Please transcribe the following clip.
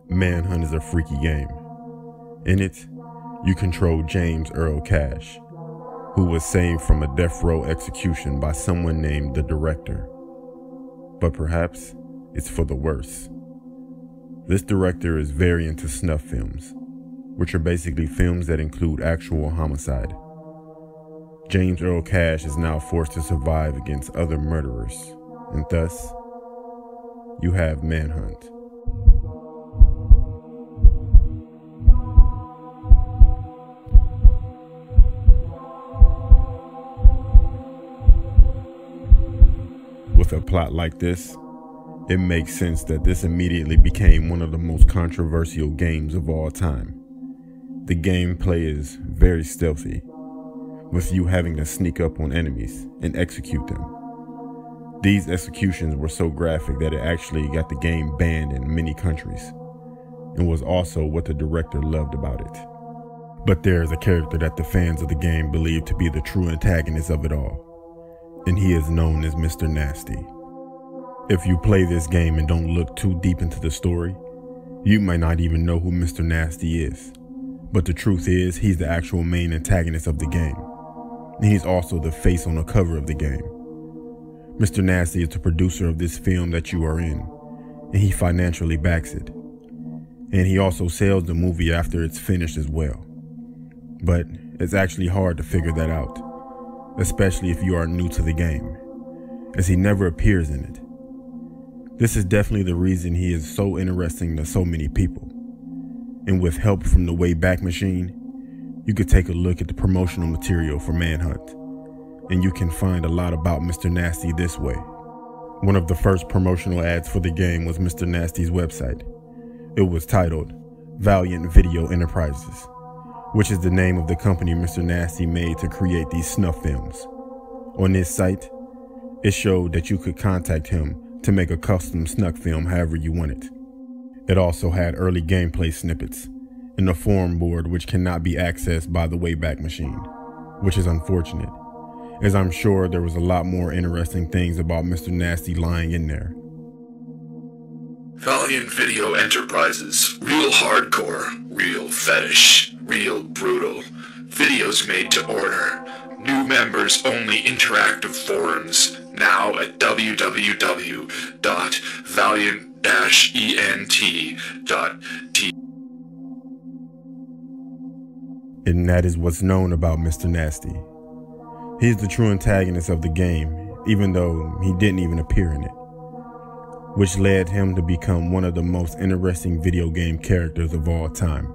Manhunt is a freaky game. In it, you control James Earl Cash, who was saved from a death row execution by someone named the Director. But perhaps it's for the worse. This director is very into snuff films, which are basically films that include actual homicide. James Earl Cash is now forced to survive against other murderers, and thus, you have Manhunt. With a plot like this, it makes sense that this immediately became one of the most controversial games of all time. The gameplay is very stealthy, with you having to sneak up on enemies and execute them. These executions were so graphic that it actually got the game banned in many countries, and was also what the director loved about it. But there is a character that the fans of the game believe to be the true antagonist of it all, and he is known as Mr. Nasty. If you play this game and don't look too deep into the story, you might not even know who Mr. Nasty is. But the truth is, he's the actual main antagonist of the game. And he's also the face on the cover of the game. Mr. Nasty is the producer of this film that you are in, and he financially backs it. And he also sells the movie after it's finished as well. But it's actually hard to figure that out, especially if you are new to the game, as he never appears in it. This is definitely the reason he is so interesting to so many people. And with help from the Wayback Machine, you could take a look at the promotional material for Manhunt, and you can find a lot about Mr. Nasty this way. One of the first promotional ads for the game was Mr. Nasty's website. It was titled Valiant Video Enterprises, which is the name of the company Mr. Nasty made to create these snuff films. On this site, it showed that you could contact him to make a custom snuff film however you want it. It also had early gameplay snippets and a forum board which cannot be accessed by the Wayback Machine, which is unfortunate, as I'm sure there was a lot more interesting things about Mr. Nasty lying in there. Valiant Video Enterprises. Real hardcore, real fetish, real brutal. Videos made to order. New members only interactive forums. Now at www.valiant-ent.t. And that is what's known about Mr. Nasty. He's the true antagonist of the game, even though he didn't even appear in it, which led him to become one of the most interesting video game characters of all time.